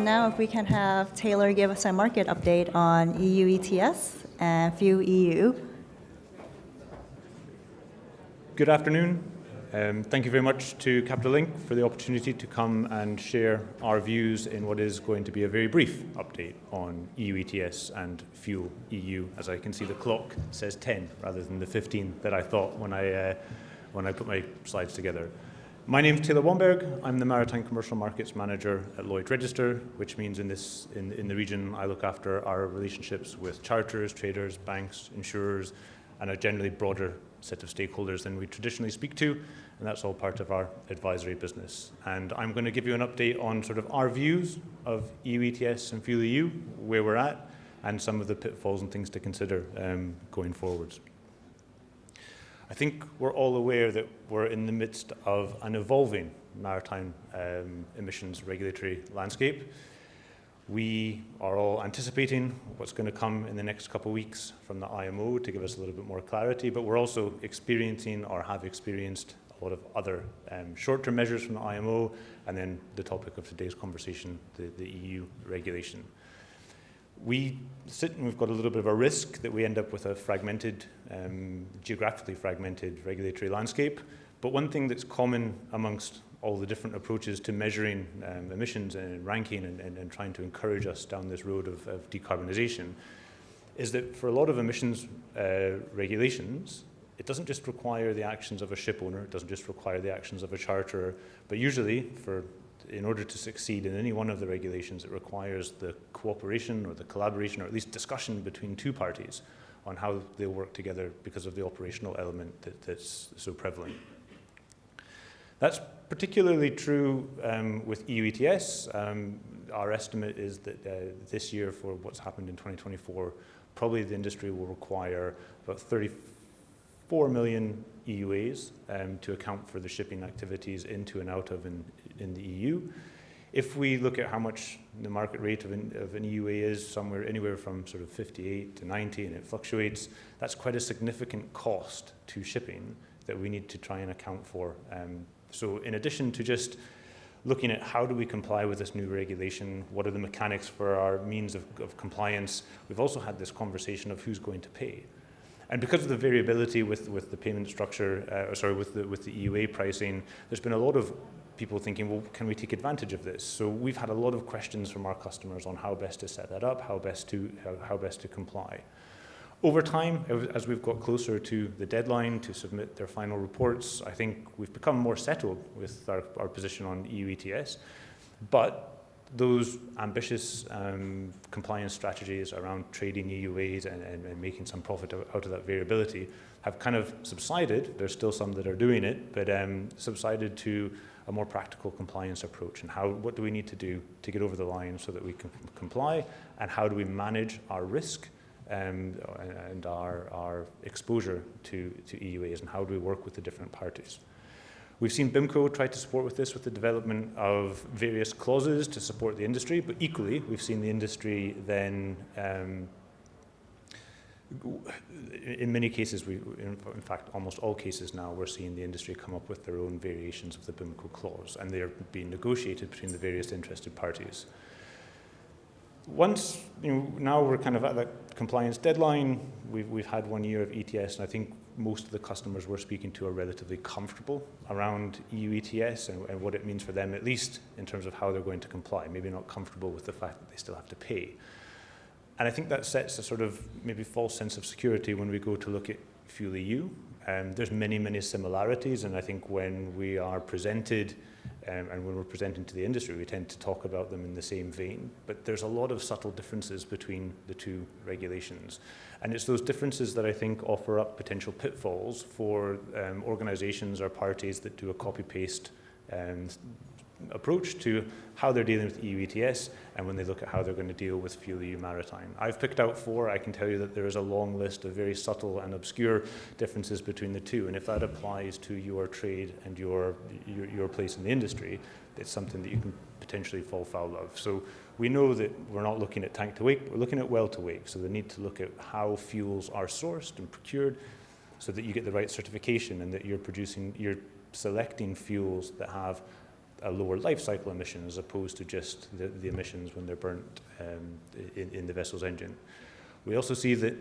And now if we can have Taylor give us a market update on EU ETS and FUELU. Good afternoon. Thank you very much to Capital Link for the opportunity to come and share our views in what is going to be a very brief update on EU ETS and FUELU. As I can see, the clock says 10 rather than the 15 that I thought when I put my slides together. My name is Taylor Wamberg. I'm the Maritime Commercial Markets Manager at Lloyd Register, which means in the region I look after our relationships with charters, traders, banks, insurers, and a generally broader set of stakeholders than we traditionally speak to, and that's all part of our advisory business. And I'm going to give you an update on sort of our views of EU ETS and FUELU, where we're at, and some of the pitfalls and things to consider going forwards. I think we're all aware that we're in the midst of an evolving maritime emissions regulatory landscape. We are all anticipating what's going to come in the next couple of weeks from the IMO to give us a little bit more clarity, but we're also experiencing or have experienced a lot of other short-term measures from the IMO, and then the topic of today's conversation, the EU regulation. We sit and we've got a little bit of a risk that we end up with a fragmented, geographically fragmented regulatory landscape, but one thing that's common amongst all the different approaches to measuring emissions and ranking and trying to encourage us down this road of decarbonisation is that for a lot of emissions regulations, it doesn't just require the actions of a ship owner, it doesn't just require the actions of a charterer, but usually in order to succeed in any one of the regulations, it requires the cooperation or the collaboration or at least discussion between two parties on how they'll work together because of the operational element that's so prevalent. That's particularly true with EU ETS. Our estimate is that this year, for what's happened in 2024, probably the industry will require about 34 million EUAs to account for the shipping activities into and out of in the EU. If we look at how much the market rate of an EUA is, anywhere from sort of 58 to 90, and it fluctuates, that's quite a significant cost to shipping that we need to try and account for. So in addition to just looking at how do we comply with this new regulation, what are the mechanics for our means of compliance, we've also had this conversation of who's going to pay. And because of the variability with the payment structure, with the EUA pricing, there's been a lot of people thinking, well, can we take advantage of this? So we've had a lot of questions from our customers on how best to set that up, how best to comply. Over time, as we've got closer to the deadline to submit their final reports, I think we've become more settled with our position on EU ETS. But those ambitious compliance strategies around trading EUAs and making some profit out of that variability have kind of subsided. There's still some that are doing it, but subsided to a more practical compliance approach. And what do we need to do to get over the line so that we can comply? And how do we manage our risk and our exposure to EUAs, and how do we work with the different parties? We've seen BIMCO try to support with this with the development of various clauses to support the industry, but equally we've seen the industry then, in many cases, in fact almost all cases now, we're seeing the industry come up with their own variations of the BIMCO clause, and they're being negotiated between the various interested parties. Once, now we're kind of at that compliance deadline, we've had 1 year of ETS, and I think most of the customers we're speaking to are relatively comfortable around EU ETS and what it means for them, at least in terms of how they're going to comply, maybe not comfortable with the fact that they still have to pay. And I think that sets a sort of maybe false sense of security when we go to look at FUELU. There's many similarities, and I think when we are presented and when we're presenting to the industry, we tend to talk about them in the same vein, but there's a lot of subtle differences between the two regulations. And it's those differences that I think offer up potential pitfalls for organizations or parties that do a copy-paste approach to how they're dealing with EU ETS and when they look at how they're going to deal with FUELU Maritime. I've picked out 4. I can tell you that there is a long list of very subtle and obscure differences between the two, and if that applies to your trade and your place in the industry, it's something that you can potentially fall foul of. So we know that we're not looking at tank to wake, we're looking at well to wake, so they need to look at how fuels are sourced and procured so that you get the right certification and that you're selecting fuels that have a lower life cycle emission as opposed to just the emissions when they're burnt in the vessel's engine. We also see that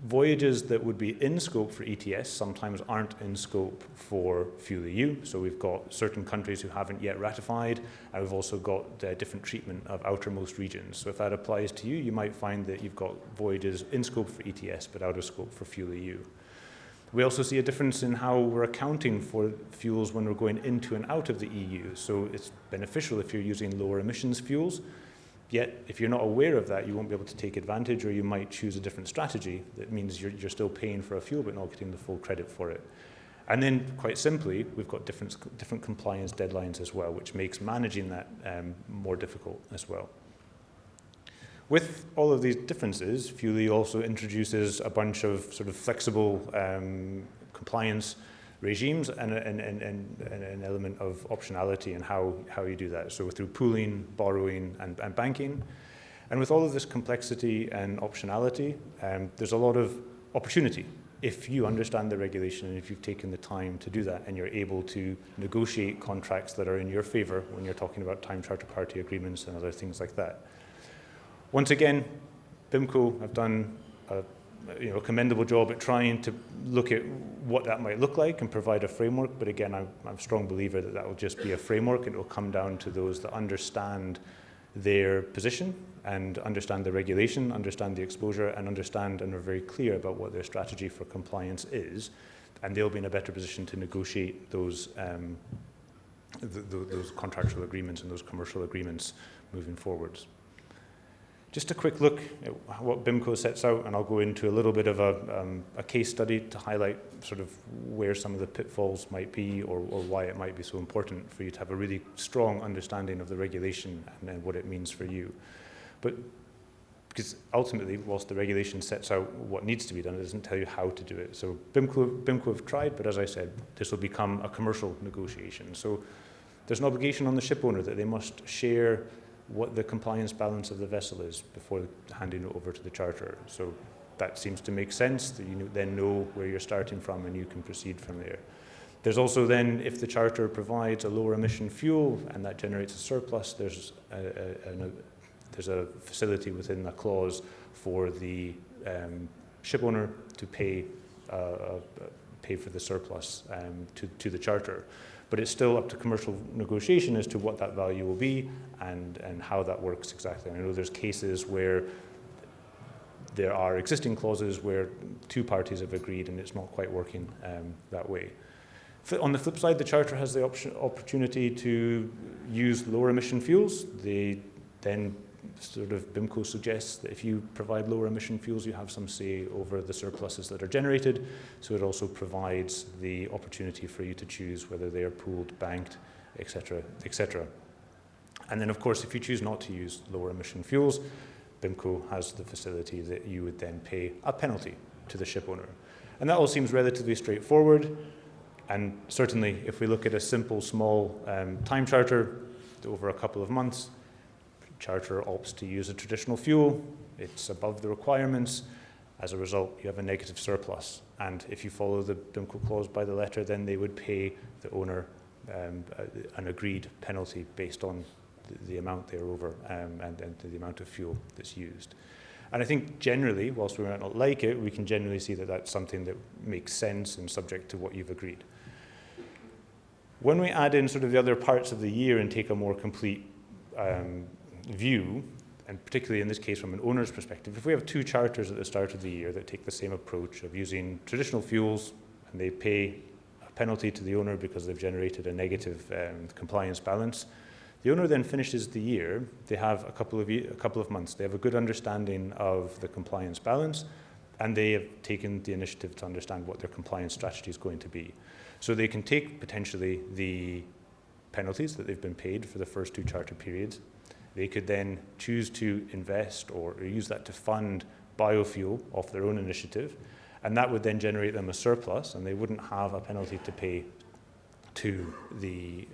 voyages that would be in scope for ETS sometimes aren't in scope for FUELEU. So we've got certain countries who haven't yet ratified, and we've also got different treatment of outermost regions. So if that applies to you, you might find that you've got voyages in scope for ETS but out of scope for FUELEU. We also see a difference in how we're accounting for fuels when we're going into and out of the EU. So it's beneficial if you're using lower emissions fuels. Yet, if you're not aware of that, you won't be able to take advantage, or you might choose a different strategy that means you're still paying for a fuel but not getting the full credit for it. And then, quite simply, we've got different compliance deadlines as well, which makes managing that more difficult as well. With all of these differences, FUELEU also introduces a bunch of sort of flexible compliance regimes and an element of optionality in how you do that. So through pooling, borrowing, and banking. And with all of this complexity and optionality, there's a lot of opportunity if you understand the regulation and if you've taken the time to do that and you're able to negotiate contracts that are in your favor when you're talking about time charter party agreements and other things like that. Once again, BIMCO have done a commendable job at trying to look at what that might look like and provide a framework. But again, I'm a strong believer that will just be a framework, and it will come down to those that understand their position and understand the regulation, understand the exposure, and understand and are very clear about what their strategy for compliance is. And they'll be in a better position to negotiate those contractual agreements and those commercial agreements moving forwards. Just a quick look at what BIMCO sets out, and I'll go into a little bit of a case study to highlight sort of where some of the pitfalls might be or why it might be so important for you to have a really strong understanding of the regulation and then what it means for you. But because ultimately, whilst the regulation sets out what needs to be done, it doesn't tell you how to do it. So BIMCO have tried, but as I said, this will become a commercial negotiation. So there's an obligation on the ship owner that they must share what the compliance balance of the vessel is before handing it over to the charterer. So that seems to make sense, that you then know where you're starting from and you can proceed from there. There's also then, if the charterer provides a lower emission fuel and that generates a surplus, there's a facility within the clause for the ship owner to pay for the surplus to the charterer. But it's still up to commercial negotiation as to what that value will be and how that works exactly. I know there's cases where there are existing clauses where two parties have agreed and it's not quite working that way. On the flip side, the charter has the opportunity to use lower emission fuels. They then sort of BIMCO suggests that if you provide lower emission fuels, you have some say over the surpluses that are generated. So it also provides the opportunity for you to choose whether they are pooled, banked, etc., etc. And then, of course, if you choose not to use lower emission fuels, BIMCO has the facility that you would then pay a penalty to the ship owner. And that all seems relatively straightforward. And certainly, if we look at a simple, small time charter over a couple of months, charter opts to use a traditional fuel, it's above the requirements. As a result, you have a negative surplus. And if you follow the BIMCO clause by the letter, then they would pay the owner an agreed penalty based on the amount they're over and the amount of fuel that's used. And I think generally, whilst we might not like it, we can generally see that that's something that makes sense and subject to what you've agreed. When we add in sort of the other parts of the year and take a more complete view, and particularly in this case from an owner's perspective, if we have two charters at the start of the year that take the same approach of using traditional fuels and they pay a penalty to the owner because they've generated a negative compliance balance, the owner then finishes the year, they have a couple of months, they have a good understanding of the compliance balance, and they have taken the initiative to understand what their compliance strategy is going to be. So they can take potentially the penalties that they've been paid for the first two charter periods. They could then choose to invest or use that to fund biofuel off their own initiative, and that would then generate them a surplus, and they wouldn't have a penalty to pay to the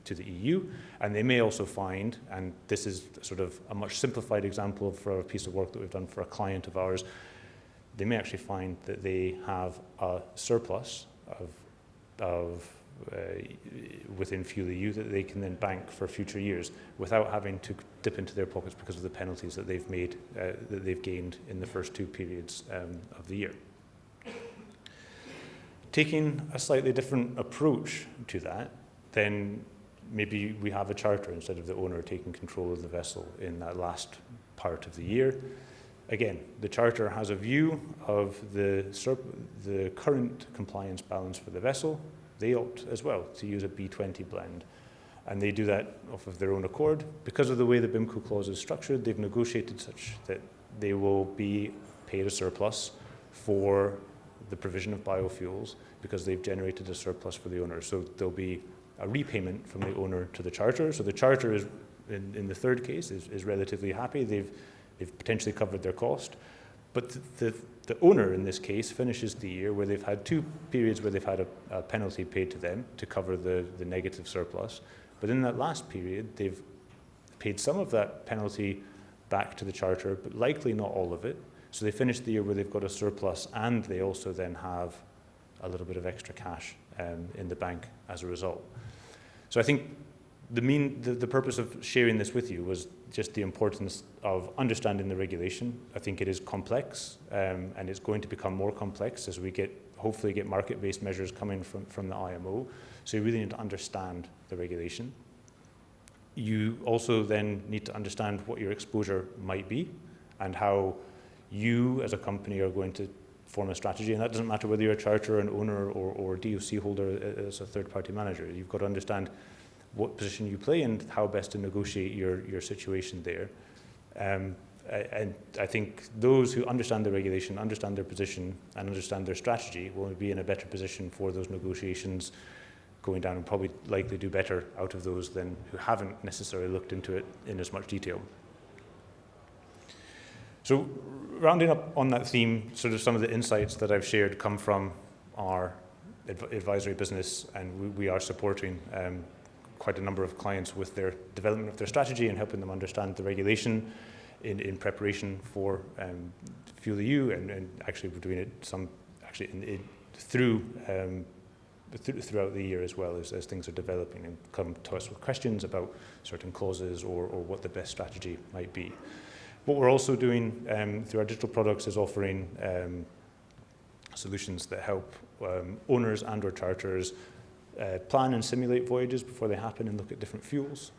EU. And they may also find, and this is sort of a much simplified example for a piece of work that we've done for a client of ours, they may actually find that they have a surplus of within FUELEU that they can then bank for future years without having to dip into their pockets because of the penalties that they've made, that they've gained in the first 2 periods of the year. Taking a slightly different approach to that, then maybe we have a charter instead of the owner taking control of the vessel in that last part of the year. Again, the charter has a view of the current compliance balance for the vessel. They opt as well to use a B20 blend. And they do that off of their own accord. Because of the way the BIMCO clause is structured, they've negotiated such that they will be paid a surplus for the provision of biofuels because they've generated a surplus for the owner. So there'll be a repayment from the owner to the charter. So the charter is, in the third case, is relatively happy. They've potentially covered their cost. But the owner, in this case, finishes the year where they've had 2 periods where they've had a penalty paid to them to cover the negative surplus. But in that last period, they've paid some of that penalty back to the charter, but likely not all of it. So they finish the year where they've got a surplus, and they also then have a little bit of extra cash in the bank as a result. So I think the purpose of sharing this with you was just the importance of understanding the regulation. I think it is complex, and it's going to become more complex as we hopefully get market-based measures coming from the IMO. So you really need to understand the regulation. You also then need to understand what your exposure might be and how you as a company are going to form a strategy. And that doesn't matter whether you're a charter, an owner, or DOC holder as a third-party manager. You've got to understand what position you play and how best to negotiate your situation there. And I think those who understand the regulation, understand their position, and understand their strategy will be in a better position for those negotiations going down, and probably likely do better out of those than who haven't necessarily looked into it in as much detail. So rounding up on that theme, sort of some of the insights that I've shared come from our advisory business, and we are supporting quite a number of clients with their development of their strategy and helping them understand the regulation in preparation for FUELEU, and actually we're doing it throughout the year as well as things are developing and come to us with questions about certain clauses or what the best strategy might be. What we're also doing through our digital products is offering solutions that help owners and or charters plan and simulate voyages before they happen and look at different fuels.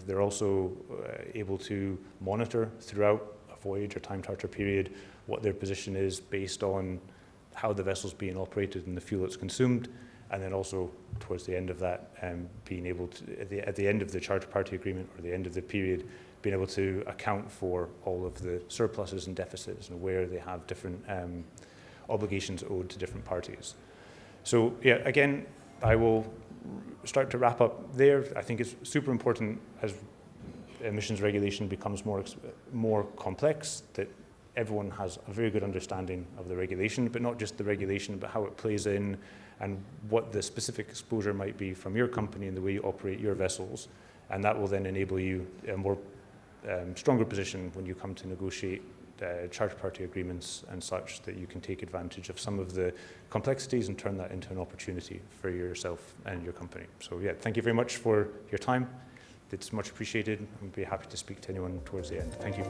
They're also able to monitor throughout a voyage or time charter period what their position is based on how the vessel's being operated and the fuel that's consumed, and then also towards the end of that, being able to, at the end of the charter party agreement or the end of the period, being able to account for all of the surpluses and deficits and where they have different obligations owed to different parties. So yeah, again, I will start to wrap up there. I think it's super important as emissions regulation becomes more complex that everyone has a very good understanding of the regulation, but not just the regulation, but how it plays in and what the specific exposure might be from your company and the way you operate your vessels. And that will then enable you a more stronger position when you come to negotiate charter party agreements and such, that you can take advantage of some of the complexities and turn that into an opportunity for yourself and your company. So yeah, thank you very much for your time. It's much appreciated. I'd be happy to speak to anyone towards the end. Thank you.